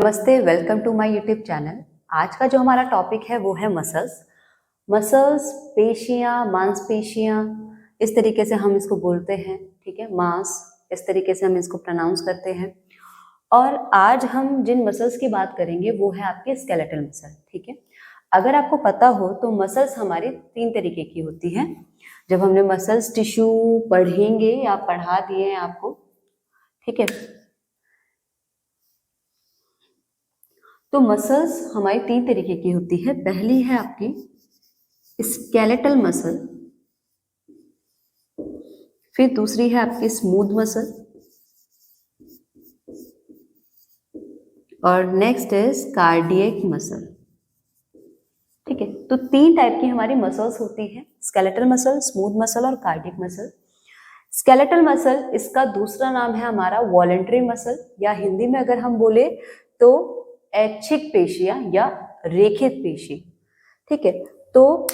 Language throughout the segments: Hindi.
नमस्ते, welcome to my YouTube channel. आज का जो हमारा टॉपिक है वो है मसल्स, पेशियां, मांसपेशियां, इस तरीके से हम इसको बोलते हैं। ठीक है, मांस, इस तरीके से हम इसको प्रोनाउंस करते हैं। और आज हम जिन मसल्स की बात करेंगे वो है आपके स्केलेटल मसल। ठीक है, अगर आपको पता हो तो मसल्स हमारी 3 तरीके की होती हैं। जब हमने मसल्स टिश्यू पढ़ेंगे या पढ़ा दिए हैं आपको, ठीक है, तो मसल्स हमारी 3 तरीके की होती है। पहली है आपकी स्केलेटल मसल, फिर दूसरी है आपकी स्मूथ मसल, और नेक्स्ट इज कार्डियक मसल। ठीक है, तो 3 टाइप की हमारी मसल्स होती है, स्केलेटल मसल, स्मूथ मसल और कार्डियक मसल। स्केलेटल मसल, इसका दूसरा नाम है हमारा वॉलेंटरी मसल, या हिंदी में अगर हम बोले तो ऐच्छिक पेशियां या रेखित पेशी। ठीक है, तो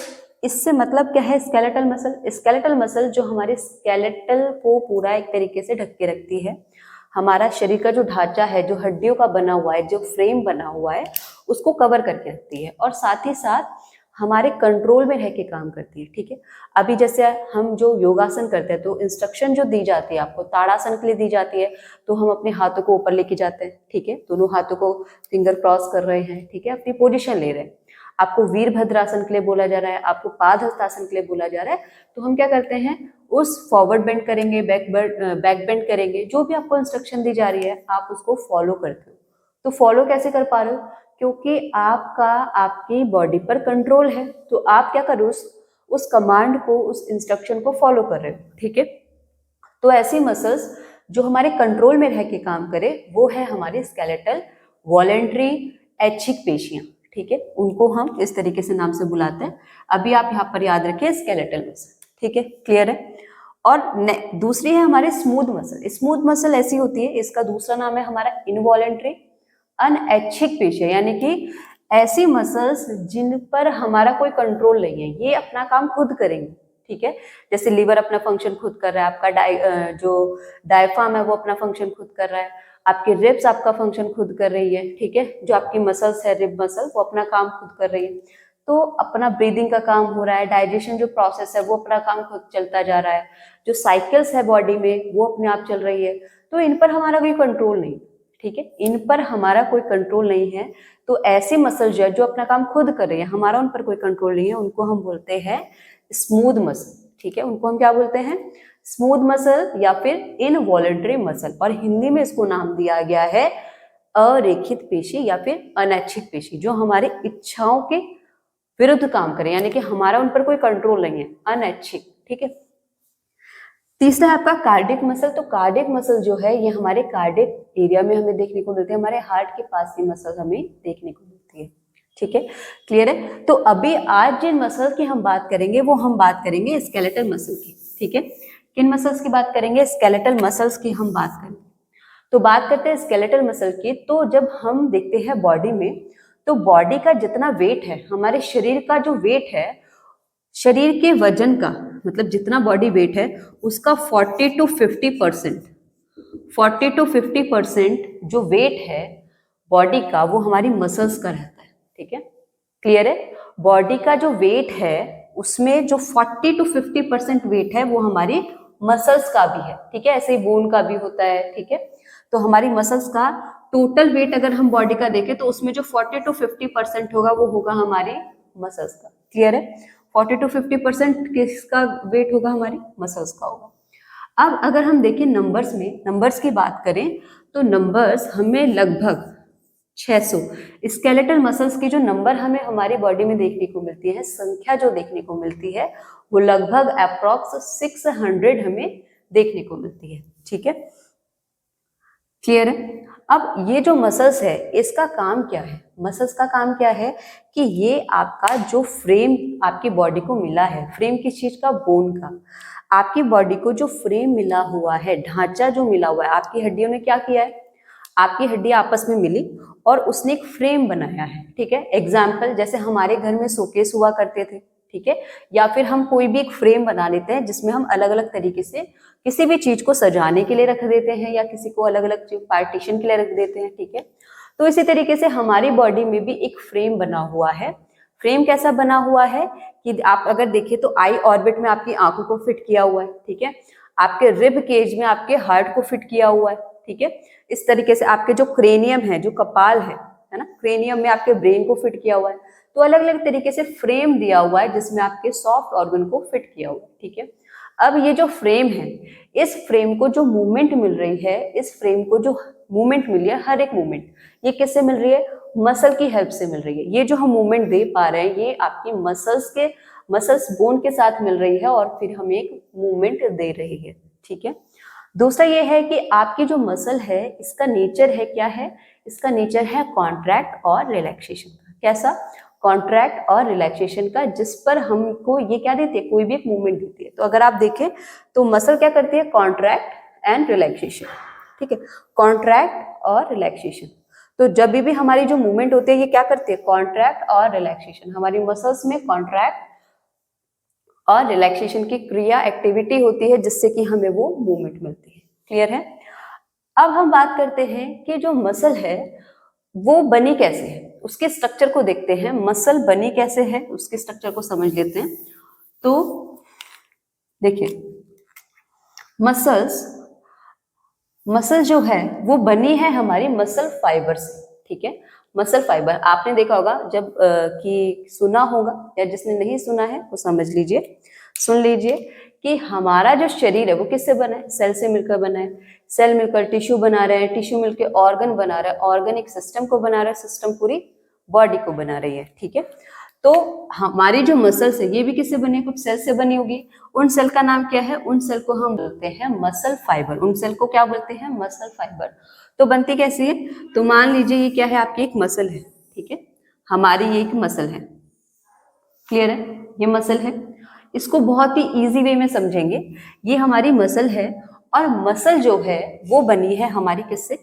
इससे मतलब क्या है स्केलेटल मसल? स्केलेटल मसल जो हमारे स्केलेटल को पूरा एक तरीके से ढक के रखती है। हमारा शरीर का जो ढांचा है, जो हड्डियों का बना हुआ है, जो फ्रेम बना हुआ है, उसको कवर करके रखती है और साथ ही साथ हमारे कंट्रोल में रह के काम करती है। ठीक है, अभी जैसे हम जो योगासन करते हैं तो इंस्ट्रक्शन जो दी जाती है आपको, ताड़ासन के लिए दी जाती है, तो हम अपने हाथों को ऊपर लेके जाते हैं। ठीक है, दोनों हाथों को फिंगर क्रॉस कर रहे हैं, ठीक है, अपनी पोजीशन ले रहे हैं। आपको वीरभद्रासन के लिए बोला जा रहा है, आपको पादहस्तासन के लिए बोला जा रहा है, तो हम क्या करते हैं, उस फॉरवर्ड बेंड करेंगे, बैक बेंड करेंगे, जो भी आपको इंस्ट्रक्शन दी जा रही है आप उसको फॉलो करते हो। तो फॉलो कैसे कर पा रहे हो? क्योंकि आपका आपकी बॉडी पर कंट्रोल है, तो आप क्या करो, उस कमांड को, उस इंस्ट्रक्शन को फॉलो कर रहे हो। ठीक है, तो ऐसी मसल्स जो हमारे कंट्रोल में रह के काम करे वो है हमारी स्केलेटल वॉलेंट्री ऐच्छिक पेशियां। ठीक है, उनको हम इस तरीके से नाम से बुलाते हैं। अभी आप यहाँ पर याद रखिए स्केलेटल मसल। ठीक है, क्लियर है? और दूसरी है हमारे स्मूथ मसल। स्मूथ मसल ऐसी होती है, इसका दूसरा नाम है हमारा इनवॉलेंट्री अनऐच्छिक पेशियां, यानी कि ऐसी मसल्स जिन पर हमारा कोई कंट्रोल नहीं है, ये अपना काम खुद करेंगे। ठीक है, जैसे लीवर अपना फंक्शन खुद कर रहा है, आपका जो डायफ्राम है वो अपना फंक्शन खुद कर रहा है, आपकी रिब्स आपका फंक्शन खुद कर रही है। ठीक है, जो आपकी मसल्स है, रिब मसल, वो अपना काम खुद कर रही है। तो अपना ब्रीदिंग का काम हो रहा है, डाइजेशन जो प्रोसेस है वो अपना काम खुद चलता जा रहा है, जो साइकिल्स है बॉडी में वो अपने आप चल रही है। तो इन पर हमारा कोई कंट्रोल नहीं। ठीक है, इन पर हमारा कोई कंट्रोल नहीं है। तो ऐसे मसल जो है, जो अपना काम खुद कर रही है, हमारा उन पर कोई कंट्रोल नहीं है, उनको हम बोलते हैं स्मूथ मसल। ठीक है, उनको हम क्या बोलते हैं? स्मूथ मसल या फिर इनवॉलेंटरी मसल, और हिंदी में इसको नाम दिया गया है अरेखित पेशी या फिर अनैच्छिक पेशी, जो हमारे इच्छाओं के विरुद्ध काम करें, यानी कि हमारा उन पर कोई कंट्रोल नहीं है, अनैच्छिक। ठीक है, तीसरा है आपका कार्डियक मसल। तो कार्डियक मसल जो है ये हमारे कार्डियक एरिया में हमें देखने को मिलती है, हमारे हार्ट के पास ये मसल हमें देखने को मिलती है। ठीक है, क्लियर है? तो अभी आज जिन मसल की हम बात करेंगे वो हम बात करेंगे स्केलेटल मसल की। ठीक है, किन मसल्स की बात करेंगे? स्केलेटल मसल्स की हम बात करेंगे। तो बात करते हैं स्केलेटल मसल की। तो जब हम देखते हैं बॉडी में, तो बॉडी का जितना वेट है, हमारे शरीर का जो वेट है, शरीर के वजन का मतलब जितना बॉडी वेट है उसका 40 to 50% जो वेट है बॉडी का वो हमारी मसल्स का रहता है। ठीक है, क्लियर है? बॉडी का जो वेट है उसमें जो 40 to 50% वेट है वो हमारी मसल्स का भी है। ठीक है, ऐसे ही बोन का भी होता है। ठीक है, तो हमारी मसल्स का टोटल वेट अगर हम बॉडी का देखें तो उसमें जो 40 to 50% होगा वो होगा हमारे मसल्स का। क्लियर है? 40 to 50% किसका वेट होगा? हमारी मसल्स का होगा। अब अगर हम देखें नंबर्स में, नंबर्स की बात करें तो नंबर्स हमें लगभग 600 स्केलेटल मसल्स की जो नंबर हमें हमारी बॉडी में देखने को मिलती है, संख्या जो देखने को मिलती है वो लगभग अप्रॉक्स 600 हमें देखने को मिलती है। ठीक है, क्लियर है? अब ये जो मसल्स है इसका काम क्या है? मसल्स का काम क्या है कि ये आपका जो फ्रेम आपकी बॉडी को मिला है, फ्रेम किस चीज का? बोन का। आपकी बॉडी को जो फ्रेम मिला हुआ है, ढांचा जो मिला हुआ है, आपकी हड्डियों ने क्या किया है? आपकी हड्डी आपस में मिली और उसने एक फ्रेम बनाया है। ठीक है, एग्जाम्पल जैसे हमारे घर में शोकेस हुआ करते थे। ठीक है, या फिर हम कोई भी एक फ्रेम बना लेते हैं जिसमें हम अलग अलग तरीके से किसी भी चीज को सजाने के लिए रख देते हैं या किसी को अलग अलग पार्टीशन के लिए रख देते हैं। ठीक है, तो इसी तरीके से हमारी बॉडी में भी एक फ्रेम बना हुआ है। फ्रेम कैसा बना हुआ है कि आप अगर देखें तो आई ऑर्बिट में आपकी आंखों को फिट किया हुआ है, ठीक है, आपके रिब केज में आपके हार्ट को फिट किया हुआ है, ठीक है, इस तरीके से आपके जो क्रेनियम है, जो कपाल है ना, क्रेनियम में आपके ब्रेन को फिट किया हुआ है। तो अलग अलग तरीके से फ्रेम दिया हुआ है जिसमें आपके सॉफ्ट ऑर्गन को फिट किया हुआ है, ठीक है। अब ये जो फ्रेम है, इस फ्रेम को जो मूवमेंट मिल रही है, इस फ्रेम को जो मूवमेंट मिल रही है, हर एक मूवमेंट ये किससे मिल रही है? मसल की हेल्प से मिल रही है। ये जो हम मूवमेंट दे पा रहे हैं ये आपकी मसल्स बोन के साथ मिल रही है और फिर हमें एक मूवमेंट दे रही है, ठीक है। दूसरा ये है कि आपकी जो मसल है इसका नेचर है क्या है? इसका नेचर है कॉन्ट्रैक्ट और रिलैक्सेशन का। कैसा? कॉन्ट्रैक्ट और रिलैक्सेशन का, जिस पर हमको ये क्या देती है? कोई भी एक मूवमेंट देती है। तो अगर आप देखें तो मसल क्या करती है? कॉन्ट्रैक्ट एंड रिलैक्सेशन, ठीक है, कॉन्ट्रैक्ट और रिलैक्सेशन। तो जब भी हमारी जो मूवमेंट होती है ये क्या करती है? कॉन्ट्रैक्ट और रिलैक्सेशन। हमारी मसल्स में कॉन्ट्रैक्ट और रिलैक्सेशन की क्रिया एक्टिविटी होती है जिससे कि हमें वो मूवमेंट मिलती है। क्लियर है? अब हम बात करते हैं कि जो मसल है वो बनी कैसे है, उसके स्ट्रक्चर को देखते हैं। मसल बनी कैसे है उसके स्ट्रक्चर को समझ लेते हैं। तो देखिए, मसल जो है वो बनी है हमारी मसल फाइबर से, ठीक है। मसल फाइबर आपने देखा होगा जब कि सुना होगा, या जिसने नहीं सुना है वो समझ लीजिए, सुन लीजिए कि हमारा जो शरीर है वो किससे बना है? सेल से मिलकर बना है। सेल मिलकर टिश्यू बना रहे हैं, टिश्यू मिलकर ऑर्गन बना रहा है, ऑर्गन एक सिस्टम को बना रहा है, सिस्टम पूरी बॉडी को बना रही है, ठीक है। तो हमारी जो मसल्स है ये भी किससे बनी है? कुछ सेल से बनी होगी। उन सेल का नाम क्या है? उन सेल को हम बोलते हैं मसल फाइबर। उन सेल को क्या बोलते हैं? Muscle fibre. तो बनती कैसी है? तो मान लीजिए ये क्या है? आपकी एक मसल है, ठीक है, हमारी ये एक मसल है। क्लियर है? ये मसल है। इसको बहुत ही इजी वे में समझेंगे। ये हमारी मसल है और मसल जो है वो बनी है हमारी किससे?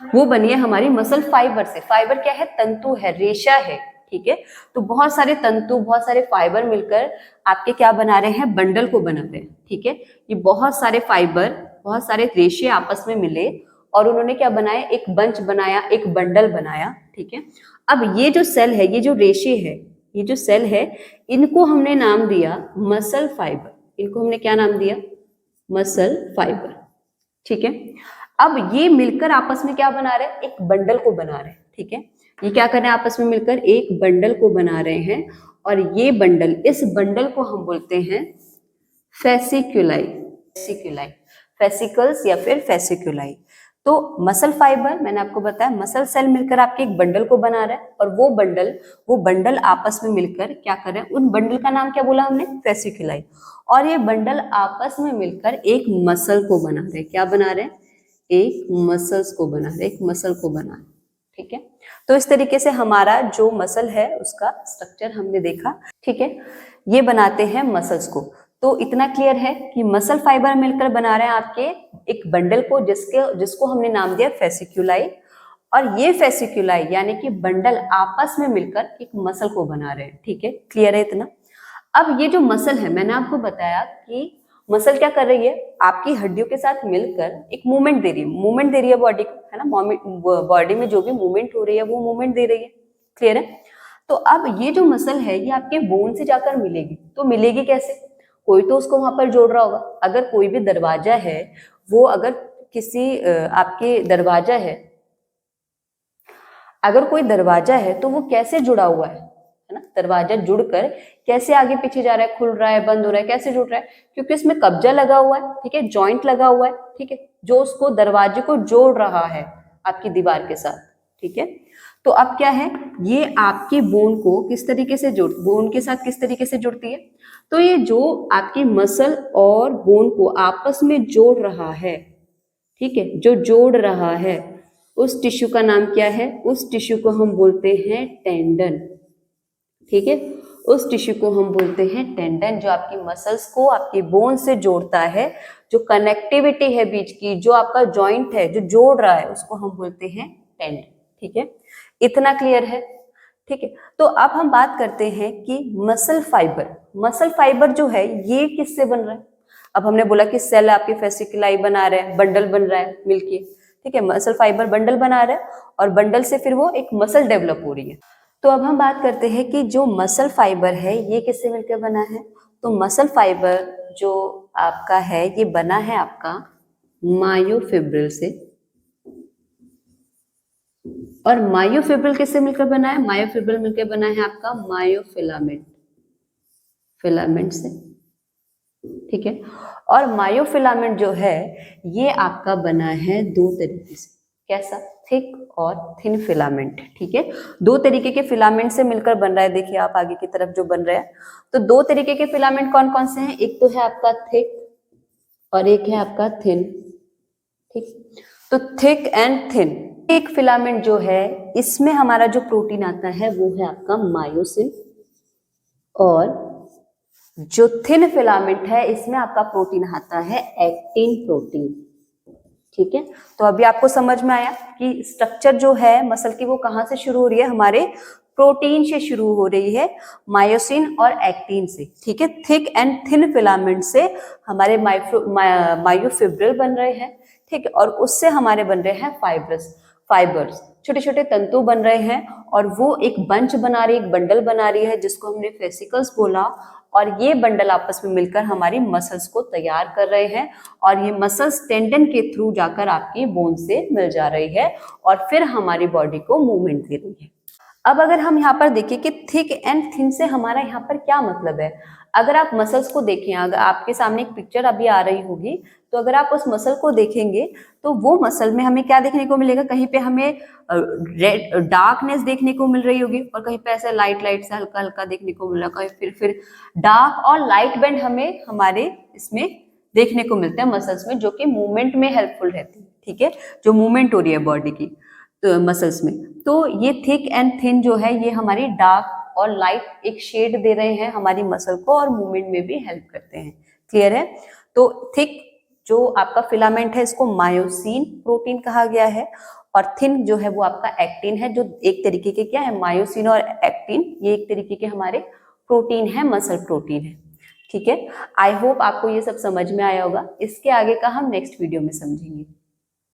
वो बनी है हमारी मसल फाइबर से। फाइबर क्या है? तंतु है, रेशा है, ठीक है। तो बहुत सारे तंतु, बहुत सारे फाइबर मिलकर आपके क्या बना रहे हैं? बंडल को बना रहे हैं, ठीक है। ये बहुत सारे फाइबर, बहुत सारे रेशे आपस में मिले और उन्होंने क्या बनाया? एक बंच बनाया, एक बंडल बनाया, ठीक है। अब ये जो सेल है, ये जो रेशे है, ये जो सेल है, इनको हमने नाम दिया मसल फाइबर। इनको हमने क्या नाम दिया? मसल फाइबर, ठीक है। अब ये मिलकर आपस में क्या बना रहे हैं? एक बंडल को बना रहे हैं, ठीक है। ये क्या कर रहे हैं? आपस में मिलकर एक बंडल को बना रहे हैं और ये बंडल, इस बंडल को हम बोलते हैं फेसिक्यूलाई। फेसिकल्स या फिर फेसिक्यूलाई। तो मसल फाइबर, मैंने आपको बताया, मसल सेल मिलकर आपके एक बंडल को बना रहा है और वो बंडल आपस में मिलकर क्या कर रहे हैं? उन बंडल का नाम क्या बोला हमने? फेसिक्यूलाई। और ये बंडल आपस में मिलकर एक मसल को बना रहे हैं। क्या बना रहे हैं? एक मसल्स को बना रहे, एक मसल को बना रहे, ठीक है। तो इस तरीके से हमारा जो मसल है उसका स्ट्रक्चर हमने देखा, ठीक है। ये बनाते हैं मसल्स को। तो इतना क्लियर है कि मसल फाइबर मिलकर बना रहे हैं आपके एक बंडल को, जिसको हमने नाम दिया फेसिक्यूलाई। और ये फेसिक्यूलाई यानी कि बंडल आपस में मिलकर एक मसल को बना रहे हैं, ठीक है। क्लियर है इतना? अब ये जो मसल है, मैंने आपको बताया कि मसल क्या कर रही है? आपकी हड्डियों के साथ मिलकर एक मूवमेंट दे रही है, बॉडी को, है ना। बॉडी में जो भी मूवमेंट हो रही है वो मूवमेंट दे रही है। क्लियर है? तो अब ये जो मसल है ये आपके बोन से जाकर मिलेगी। तो मिलेगी कैसे? कोई तो उसको वहां पर जोड़ रहा होगा। अगर कोई भी दरवाजा है, वो अगर किसी आपके दरवाजा है, अगर कोई दरवाजा है तो वो कैसे जुड़ा हुआ है ना। दरवाजा जुड़कर कैसे आगे पीछे जा रहा है, खुल रहा है, बंद हो रहा है, कैसे जुड़ रहा है? क्योंकि इसमें कब्जा लगा हुआ है, ठीक है, जॉइंट लगा हुआ है, ठीक है, जो उसको दरवाजे को जोड़ रहा है आपकी दीवार के साथ, ठीक है। तो अब क्या है? ये आपके बोन को किस तरीके से बोन के साथ किस तरीके से जुड़ती है? तो ये जो आपकी मसल और बोन को आपस में जोड़ रहा है, ठीक है, जो जोड़ रहा है, उस टिश्यू का नाम क्या है? उस टिश्यू को हम बोलते हैं टेंडन, ठीक है। उस टिश्यू को हम बोलते हैं टेंडन, जो आपकी मसल्स को आपकी बोन से जोड़ता है। जो कनेक्टिविटी है बीच की, जो आपका जॉइंट है जो जोड़ रहा है, उसको हम बोलते हैं टेंडन, ठीक है। इतना क्लियर है? ठीक है। तो अब हम बात करते हैं कि मसल फाइबर जो है ये किससे बन रहा है? अब हमने बोला कि सेल आपके फेसिकुलाई बना रहे हैं, बंडल बन रहा है मिलके, ठीक है, मसल फाइबर बंडल बना रहा है और बंडल से फिर वो एक मसल डेवलप हो रही है। तो अब हम बात करते हैं कि जो मसल फाइबर है ये किससे मिलकर बना है। तो मसल फाइबर जो आपका है ये बना है आपका मायोफिब्रिल से, और मायोफिब्रिल किससे मिलकर बना है, मायोफिब्रिल मिलकर बना है आपका मायोफिलामेंट, फिलामेंट से, ठीक है। और मायोफिलामेंट जो है ये आपका बना है दो तरीके से, कैसा, थिक और थिन फिलामेंट, ठीक है। दो तरीके के फिलामेंट से मिलकर बन रहा है, देखिए आप आगे की तरफ जो बन रहा है। तो दो तरीके के फिलामेंट कौन कौन से हैं, एक तो है आपका थिक और एक है आपका थिन, ठीक। तो थिक एंड थिन, एक फिलामेंट जो है इसमें हमारा जो प्रोटीन आता है वो है आपका मायोसिन, और जो थिन फिलामेंट है इसमें आपका प्रोटीन आता है एक्टिन प्रोटीन, ठीक है। तो अभी आपको समझ में आया कि स्ट्रक्चर जो है मसल की वो कहाँ से शुरू हो रही है, हमारे प्रोटीन से शुरू हो रही है, मायोसिन और एक्टिन से, ठीक है। थिक एंड थिन फिलामेंट से हमारे मायोफिब्रिल बन रहे हैं, ठीक है, और उससे हमारे बन रहे हैं फाइबर्स, छोटे छोटे तंतु बन रहे हैं, और वो एक बंच बना रही है, एक बंडल बना रही है जिसको हमने फेसिकल्स बोला, और ये बंडल आपस में मिलकर हमारी मसल्स को तैयार कर रहे हैं, और ये मसल्स टेंडन के थ्रू जाकर आपकी बोन से मिल जा रही है और फिर हमारी बॉडी को मूवमेंट दे रही है। अब अगर हम यहाँ पर देखें कि थिक एंड थिन से हमारा यहाँ पर क्या मतलब है, अगर आप मसल्स को देखें, अगर आपके सामने एक पिक्चर अभी आ रही होगी, तो अगर आप उस मसल को देखेंगे तो वो मसल में हमें क्या देखने को मिलेगा, कहीं पे हमें रेड डार्कनेस देखने को मिल रही होगी, और कहीं पे ऐसा लाइट लाइट से हल्का हल्का देखने को मिल रहा है, कहीं फिर डार्क और लाइट बैंड हमें हमारे इसमें देखने को मिलते हैं मसल्स में, जो कि मूवमेंट में हेल्पफुल रहती है, ठीक है, जो मूवमेंट हो रही है बॉडी की तो मसल्स में। तो ये थिक एंड थिन जो है ये हमारी डार्क और लाइट एक शेड दे रहे हैं हमारी मसल को, और मूवमेंट में भी हेल्प करते हैं, क्लियर है। तो थिक जो आपका फिलामेंट है इसको मायोसिन प्रोटीन कहा गया है, और थिन जो है वो आपका एक्टिन है, जो एक तरीके के क्या है, मायोसिन और एक्टिन ये एक तरीके के हमारे प्रोटीन है, मसल प्रोटीन है, ठीक है। आई होप आपको ये सब समझ में आया होगा, इसके आगे का हम नेक्स्ट वीडियो में समझेंगे।